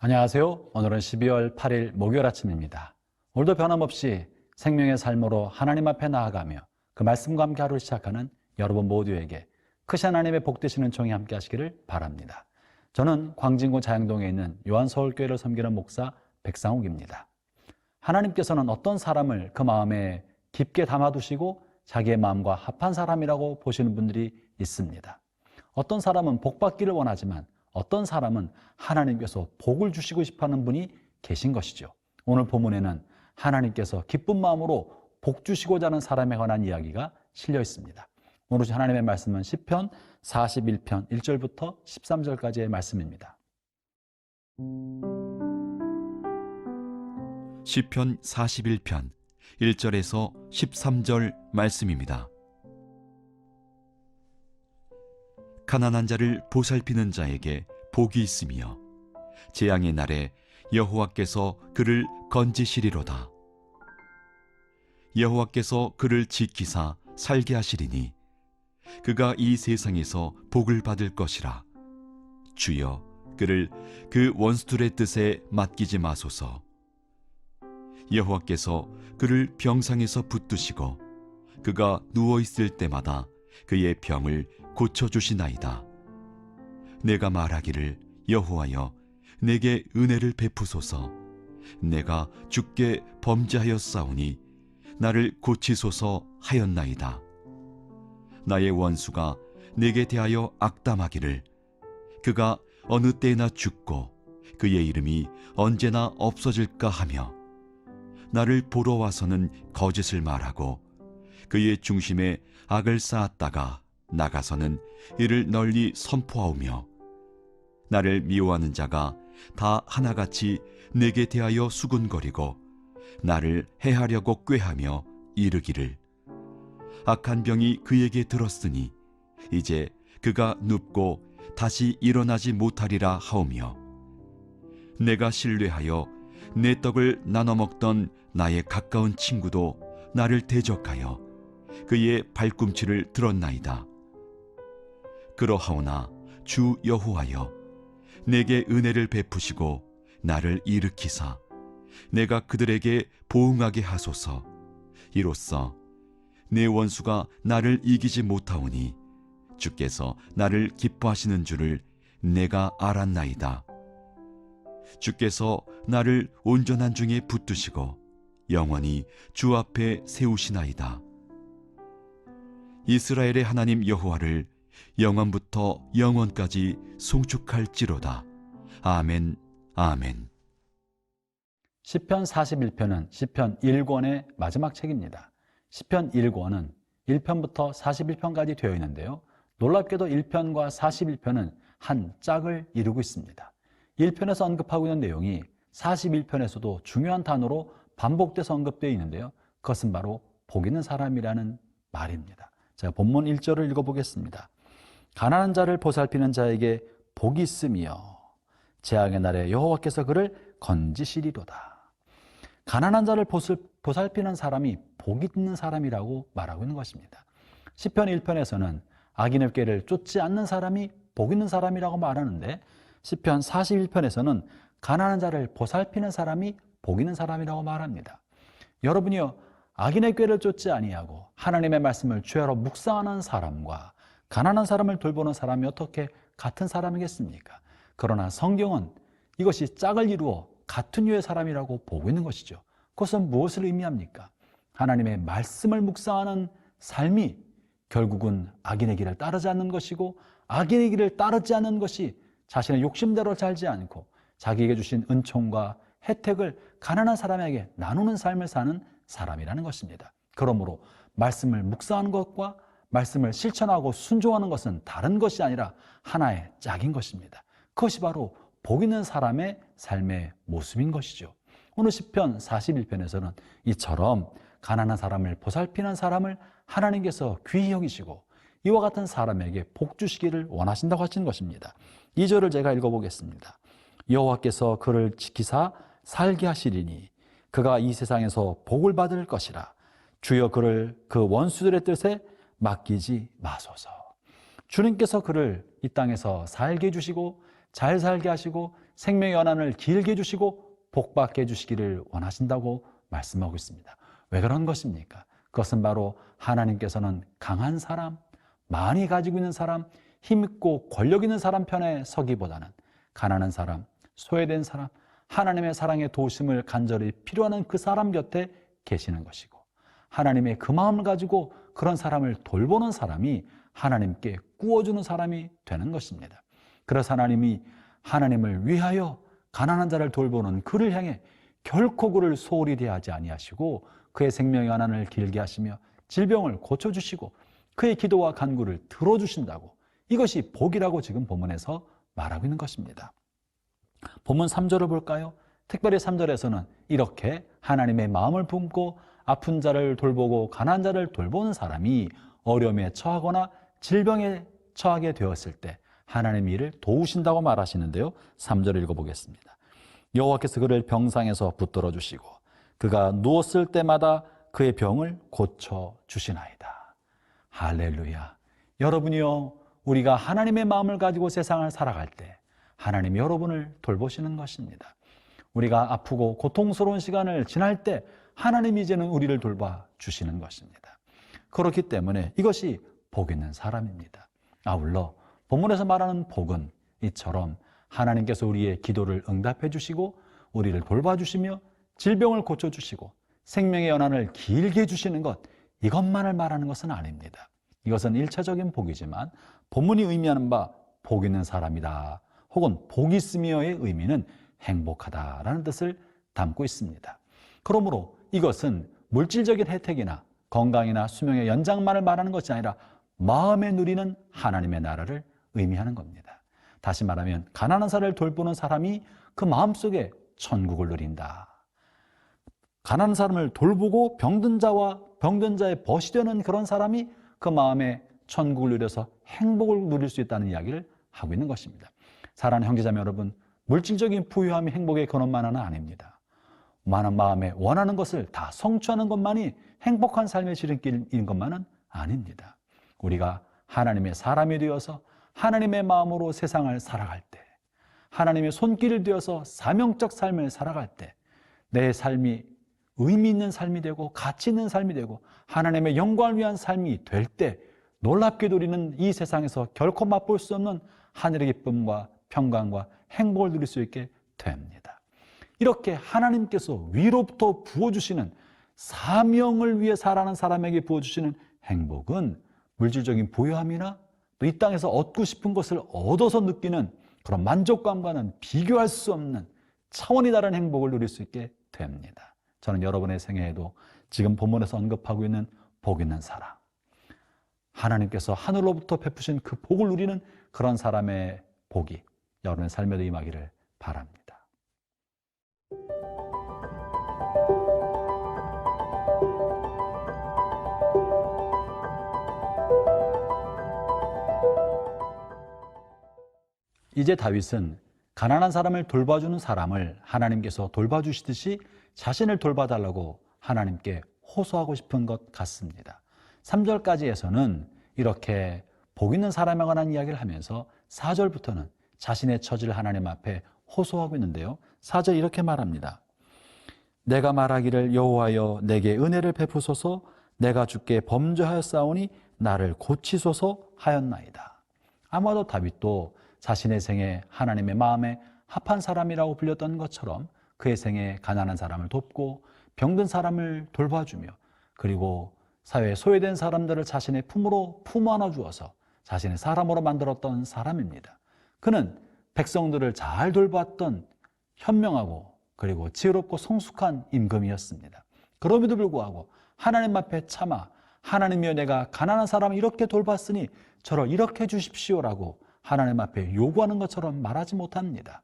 안녕하세요. 오늘은 12월 8일 목요일 아침입니다. 오늘도 변함없이 생명의 삶으로 하나님 앞에 나아가며 그 말씀과 함께 하루를 시작하는 여러분 모두에게 크신 하나님의 복 되시는 종이 함께 하시기를 바랍니다. 저는 광진구 자양동에 있는 요한서울교회를 섬기는 목사 백상욱입니다. 하나님께서는 어떤 사람을 그 마음에 깊게 담아두시고 자기의 마음과 합한 사람이라고 보시는 분들이 있습니다. 어떤 사람은 복받기를 원하지만 어떤 사람은 하나님께서 복을 주시고 싶어하는 분이 계신 것이죠. 오늘 본문에는 하나님께서 기쁜 마음으로 복 주시고자 하는 사람에 관한 이야기가 실려 있습니다. 오늘 하나님의 말씀은 시편 41편 1절부터 13절까지의 말씀입니다. 시편 41편 1절에서 13절 말씀입니다. 가난한 자를 보살피는 자에게 복이 있으며 재앙의 날에 여호와께서 그를 건지시리로다. 여호와께서 그를 지키사 살게 하시리니 그가 이 세상에서 복을 받을 것이라. 주여 그를 그 원수들의 뜻에 맡기지 마소서. 여호와께서 그를 병상에서 붙드시고 그가 누워있을 때마다 그의 병을 고쳐주시나이다. 내가 말하기를 여호와여 내게 은혜를 베푸소서. 내가 주께 범죄하였사오니 나를 고치소서 하였나이다. 나의 원수가 내게 대하여 악담하기를 그가 어느 때나 죽고 그의 이름이 언제나 없어질까 하며 나를 보러 와서는 거짓을 말하고 그의 중심에 악을 쌓았다가 나가서는 이를 널리 선포하오며 나를 미워하는 자가 다 하나같이 내게 대하여 수군거리고 나를 해하려고 꾀하며 이르기를 악한 병이 그에게 들었으니 이제 그가 눕고 다시 일어나지 못하리라 하오며 내가 신뢰하여 내 떡을 나눠 먹던 나의 가까운 친구도 나를 대적하여 그의 발꿈치를 들었나이다. 그러하오나 주 여호와여 내게 은혜를 베푸시고 나를 일으키사 내가 그들에게 보응하게 하소서. 이로써 내 원수가 나를 이기지 못하오니 주께서 나를 기뻐하시는 줄을 내가 알았나이다. 주께서 나를 온전한 중에 붙드시고 영원히 주 앞에 세우시나이다. 이스라엘의 하나님 여호와를 영원부터 영원까지 송축할지로다. 아멘, 아멘. 시편 41편은 시편 1권의 마지막 책입니다. 시편 1권은 1편부터 41편까지 되어 있는데요. 놀랍게도 1편과 41편은 한 짝을 이루고 있습니다. 1편에서 언급하고 있는 내용이 41편에서도 중요한 단어로 반복돼서 언급되어 있는데요. 그것은 바로 복 있는 사람이라는 말입니다. 제가 본문 1절을 읽어보겠습니다. 가난한 자를 보살피는 자에게 복이 있으며 재앙의 날에 여호와께서 그를 건지시리로다. 가난한 자를 보살피는 사람이 복 있는 사람이라고 말하고 있는 것입니다. 시편 1편에서는 악인의 꾀를 쫓지 않는 사람이 복 있는 사람이라고 말하는데 시편 41편에서는 가난한 자를 보살피는 사람이 복 있는 사람이라고 말합니다. 여러분이요, 악인의 꾀를 쫓지 아니하고 하나님의 말씀을 죄로 묵상하는 사람과 가난한 사람을 돌보는 사람이 어떻게 같은 사람이겠습니까? 그러나 성경은 이것이 짝을 이루어 같은 유의 사람이라고 보고 있는 것이죠. 그것은 무엇을 의미합니까? 하나님의 말씀을 묵상하는 삶이 결국은 악인의 길을 따르지 않는 것이고 악인의 길을 따르지 않는 것이 자신의 욕심대로 살지 않고 자기에게 주신 은총과 혜택을 가난한 사람에게 나누는 삶을 사는 사람이라는 것입니다. 그러므로 말씀을 묵상하는 것과 말씀을 실천하고 순종하는 것은 다른 것이 아니라 하나의 짝인 것입니다. 그것이 바로 복 있는 사람의 삶의 모습인 것이죠. 오늘 시편 41편에서는 이처럼 가난한 사람을 보살피는 사람을 하나님께서 귀히 여기시고 이와 같은 사람에게 복 주시기를 원하신다고 하시는 것입니다. 2절을 제가 읽어보겠습니다. 여호와께서 그를 지키사 살게 하시리니 그가 이 세상에서 복을 받을 것이라. 주여 그를 그 원수들의 뜻에 맡기지 마소서. 주님께서 그를 이 땅에서 살게 해주시고 잘 살게 하시고 생명의 연한을 길게 해주시고 복받게 해주시기를 원하신다고 말씀하고 있습니다. 왜 그런 것입니까? 그것은 바로 하나님께서는 강한 사람, 많이 가지고 있는 사람, 힘있고 권력 있는 사람 편에 서기보다는 가난한 사람, 소외된 사람, 하나님의 사랑의 도우심을 간절히 필요하는 그 사람 곁에 계시는 것이고, 하나님의 그 마음을 가지고 그런 사람을 돌보는 사람이 하나님께 꾸어주는 사람이 되는 것입니다. 그래서 하나님이 하나님을 위하여 가난한 자를 돌보는 그를 향해 결코 그를 소홀히 대하지 아니하시고 그의 생명의 연한을 길게 하시며 질병을 고쳐주시고 그의 기도와 간구를 들어주신다고, 이것이 복이라고 지금 본문에서 말하고 있는 것입니다. 본문 3절을 볼까요? 특별히 3절에서는 이렇게 하나님의 마음을 품고 아픈 자를 돌보고 가난한 자를 돌보는 사람이 어려움에 처하거나 질병에 처하게 되었을 때 하나님의 일을 도우신다고 말하시는데요. 3절을 읽어보겠습니다. 여호와께서 그를 병상에서 붙들어 주시고 그가 누웠을 때마다 그의 병을 고쳐주시나이다. 할렐루야. 여러분이요, 우리가 하나님의 마음을 가지고 세상을 살아갈 때 하나님이 여러분을 돌보시는 것입니다. 우리가 아프고 고통스러운 시간을 지날 때 하나님이 이제는 우리를 돌봐주시는 것입니다. 그렇기 때문에 이것이 복 있는 사람입니다. 아울러 본문에서 말하는 복은 이처럼 하나님께서 우리의 기도를 응답해 주시고 우리를 돌봐주시며 질병을 고쳐주시고 생명의 연한을 길게 해주시는 것, 이것만을 말하는 것은 아닙니다. 이것은 일차적인 복이지만 본문이 의미하는 바 복 있는 사람이다 혹은 복 있으며의 의미는 행복하다라는 뜻을 담고 있습니다. 그러므로 이것은 물질적인 혜택이나 건강이나 수명의 연장만을 말하는 것이 아니라 마음에 누리는 하나님의 나라를 의미하는 겁니다. 다시 말하면 가난한 사람을 돌보는 사람이 그 마음속에 천국을 누린다. 가난한 사람을 돌보고 병든 자의 벗이 되는 그런 사람이 그 마음에 천국을 누려서 행복을 누릴 수 있다는 이야기를 하고 있는 것입니다. 사랑하는 형제자매 여러분, 물질적인 부유함이 행복의 근원만은 아닙니다. 많은 마음에 원하는 것을 다 성취하는 것만이 행복한 삶의 지름길인 것만은 아닙니다. 우리가 하나님의 사람이 되어서 하나님의 마음으로 세상을 살아갈 때, 하나님의 손길을 되어서 사명적 삶을 살아갈 때 내 삶이 의미 있는 삶이 되고 가치 있는 삶이 되고 하나님의 영광을 위한 삶이 될 때 놀랍게도 우리는 이 세상에서 결코 맛볼 수 없는 하늘의 기쁨과 평강과 행복을 누릴 수 있게 됩니다. 이렇게 하나님께서 위로부터 부어주시는, 사명을 위해 살아가는 사람에게 부어주시는 행복은 물질적인 부유함이나 또 이 땅에서 얻고 싶은 것을 얻어서 느끼는 그런 만족감과는 비교할 수 없는 차원이 다른 행복을 누릴 수 있게 됩니다. 저는 여러분의 생애에도 지금 본문에서 언급하고 있는 복 있는 사람, 하나님께서 하늘로부터 베푸신 그 복을 누리는 그런 사람의 복이 여러분의 삶에도 임하기를 바랍니다. 이제 다윗은 가난한 사람을 돌봐주는 사람을 하나님께서 돌봐주시듯이 자신을 돌봐달라고 하나님께 호소하고 싶은 것 같습니다. 3절까지에서는 이렇게 복 있는 사람에 관한 이야기를 하면서 4절부터는 자신의 처지를 하나님 앞에 호소하고 있는데요. 4절 이렇게 말합니다. 내가 말하기를 여호와여 내게 은혜를 베푸소서, 내가 주께 범죄하였사오니 나를 고치소서 하였나이다. 아마도 다윗도 자신의 생에 하나님의 마음에 합한 사람이라고 불렸던 것처럼 그의 생에 가난한 사람을 돕고 병든 사람을 돌봐주며 그리고 사회에 소외된 사람들을 자신의 품으로 품어 안아 주어서 자신의 사람으로 만들었던 사람입니다. 그는 백성들을 잘 돌봤던 현명하고 그리고 지혜롭고 성숙한 임금이었습니다. 그럼에도 불구하고 하나님 앞에 참아 하나님이여 내가 가난한 사람을 이렇게 돌봤으니 저를 이렇게 해주십시오라고 하나님 앞에 요구하는 것처럼 말하지 못합니다.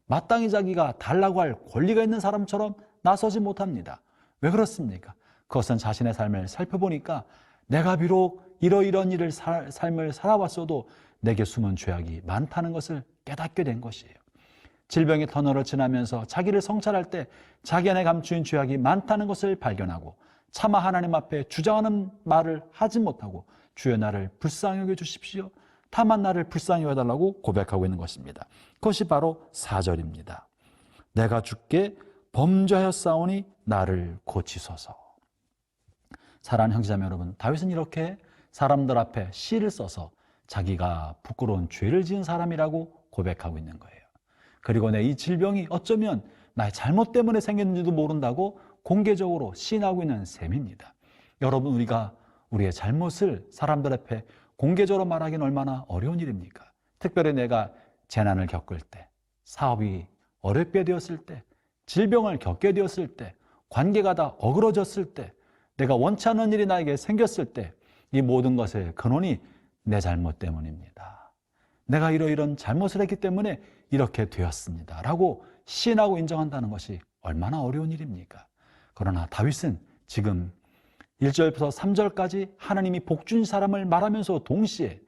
마땅히 자기가 달라고 할 권리가 있는 사람처럼 나서지 못합니다. 왜 그렇습니까? 그것은 자신의 삶을 살펴보니까 내가 비록 이러이런 일을 삶을 살아왔어도 내게 숨은 죄악이 많다는 것을 깨닫게 된 것이에요. 질병의 터널을 지나면서 자기를 성찰할 때 자기 안에 감추인 죄악이 많다는 것을 발견하고 차마 하나님 앞에 주장하는 말을 하지 못하고 주여 나를 불쌍히 여겨 주십시오, 다만 나를 불쌍히 여겨달라고 고백하고 있는 것입니다. 그것이 바로 4절입니다. 내가 주께 범죄하였사오니 나를 고치소서. 사랑하는 형제자매 여러분, 다윗은 이렇게 사람들 앞에 시를 써서 자기가 부끄러운 죄를 지은 사람이라고 고백하고 있는 거예요. 그리고 내 이 질병이 어쩌면 나의 잘못 때문에 생겼는지도 모른다고 공개적으로 시인하고 있는 셈입니다. 여러분, 우리가 우리의 잘못을 사람들 앞에 공개적으로 말하기는 얼마나 어려운 일입니까? 특별히 내가 재난을 겪을 때, 사업이 어렵게 되었을 때, 질병을 겪게 되었을 때, 관계가 다 어그러졌을 때, 내가 원치 않는 일이 나에게 생겼을 때, 이 모든 것의 근원이 내 잘못 때문입니다. 내가 이러이런 잘못을 했기 때문에 이렇게 되었습니다 라고 시인하고 인정한다는 것이 얼마나 어려운 일입니까? 그러나 다윗은 지금 1절부터 3절까지 하나님이 복주신 사람을 말하면서 동시에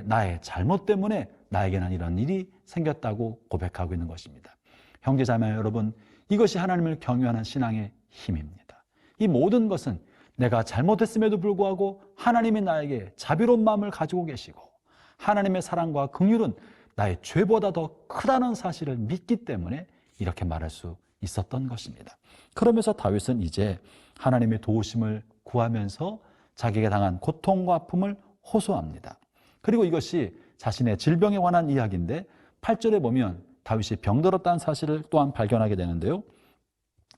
나의 잘못 때문에 나에게는 이런 일이 생겼다고 고백하고 있는 것입니다. 형제자매 여러분, 이것이 하나님을 경외하는 신앙의 힘입니다. 이 모든 것은 내가 잘못했음에도 불구하고 하나님이 나에게 자비로운 마음을 가지고 계시고 하나님의 사랑과 긍휼은 나의 죄보다 더 크다는 사실을 믿기 때문에 이렇게 말할 수 있었던 것입니다. 그러면서 다윗은 이제 하나님의 도우심을 구하면서 자기에게 당한 고통과 아픔을 호소합니다. 그리고 이것이 자신의 질병에 관한 이야기인데 8절에 보면 다윗이 병들었다는 사실을 또한 발견하게 되는데요.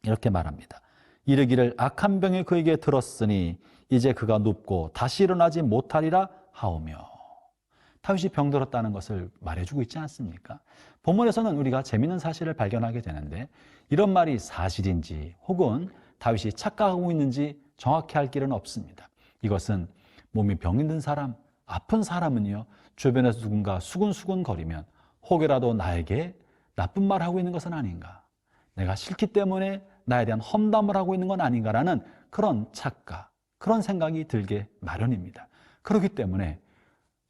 이렇게 말합니다. 이르기를 악한 병이 그에게 들었으니 이제 그가 눕고 다시 일어나지 못하리라 하오며. 다윗이 병들었다는 것을 말해주고 있지 않습니까? 본문에서는 우리가 재미있는 사실을 발견하게 되는데 이런 말이 사실인지 혹은 다윗이 착각하고 있는지 정확히 할 길은 없습니다. 이것은 몸이 병이 든 사람, 아픈 사람은요, 주변에서 누군가 수근수근 거리면 혹여라도 나에게 나쁜 말을 하고 있는 것은 아닌가, 내가 싫기 때문에 나에 대한 험담을 하고 있는 건 아닌가라는 그런 착각, 그런 생각이 들게 마련입니다. 그렇기 때문에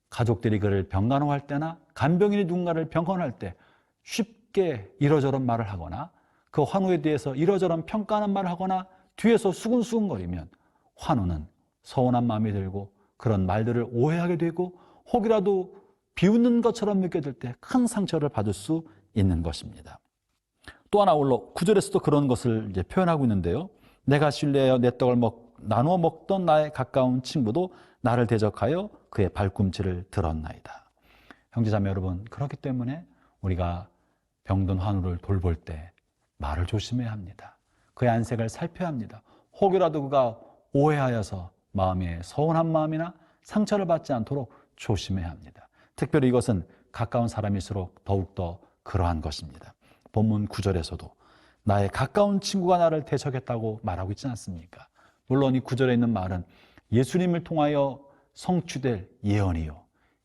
가족들이 그를 병간호할 때나 간병인이 누군가를 병간호할 때 쉽게 이러저런 말을 하거나 그 환우에 대해서 이러저런 평가하는 말을 하거나 뒤에서 수근수근거리면 환우는 서운한 마음이 들고 그런 말들을 오해하게 되고 혹이라도 비웃는 것처럼 느껴질 때 큰 상처를 받을 수 있는 것입니다. 또 하나 아울러 9절에서도 그런 것을 이제 표현하고 있는데요. 내가 신뢰하여 내 떡을 나누어 먹던 나의 가까운 친구도 나를 대적하여 그의 발꿈치를 들었나이다. 형제자매 여러분, 그렇기 때문에 우리가 병든 환우를 돌볼 때 말을 조심해야 합니다. 그의 안색을 살펴야 합니다. 혹여라도 그가 오해하여서 마음에 서운한 마음이나 상처를 받지 않도록 조심해야 합니다. 특별히 이것은 가까운 사람일수록 더욱더 그러한 것입니다. 본문 9절에서도 나의 가까운 친구가 나를 대적했다고 말하고 있지 않습니까? 물론 이 9절에 있는 말은 예수님을 통하여 성취될 예언이요,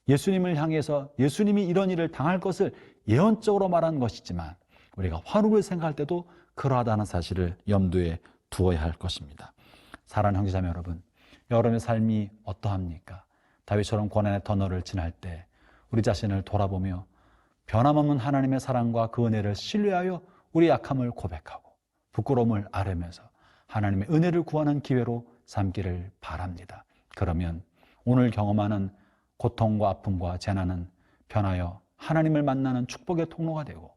예수님을 향해서 예수님이 이런 일을 당할 것을 예언적으로 말하는 것이지만 우리가 환우를 생각할 때도 그러하다는 사실을 염두에 두어야 할 것입니다. 사랑하는 형제자매 여러분, 여러분의 삶이 어떠합니까? 다윗처럼 고난의 터널을 지날 때 우리 자신을 돌아보며 변함없는 하나님의 사랑과 그 은혜를 신뢰하여 우리 약함을 고백하고 부끄러움을 아뢰면서 하나님의 은혜를 구하는 기회로 삼기를 바랍니다. 그러면 오늘 경험하는 고통과 아픔과 재난은 변하여 하나님을 만나는 축복의 통로가 되고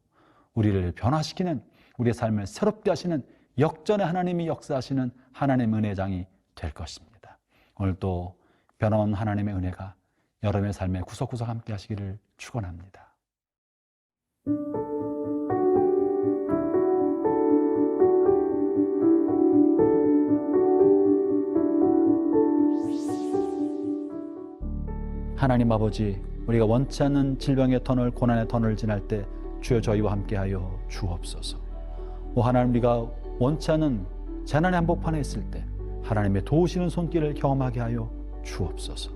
우리를 변화시키는, 우리의 삶을 새롭게 하시는 역전의 하나님이 역사하시는 하나님의 은혜장이 될 것입니다. 오늘도 변함없는 하나님의 은혜가 여러분의 삶에 구석구석 함께 하시기를 축원합니다. 하나님 아버지, 우리가 원치 않는 질병의 터널, 고난의 터널을 지날 때 주여 저희와 함께하여 주옵소서. 오 하나님, 우리가 원치 않은 재난의 한복판에 있을 때 하나님의 도우시는 손길을 경험하게 하여 주옵소서.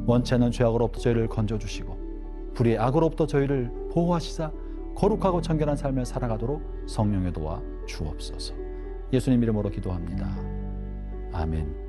원치 않는 죄악으로부터 저희를 건져주시고 불의의 악으로부터 저희를 보호하시사 거룩하고 청결한 삶을 살아가도록 성령의 도와 주옵소서. 예수님 이름으로 기도합니다. 아멘.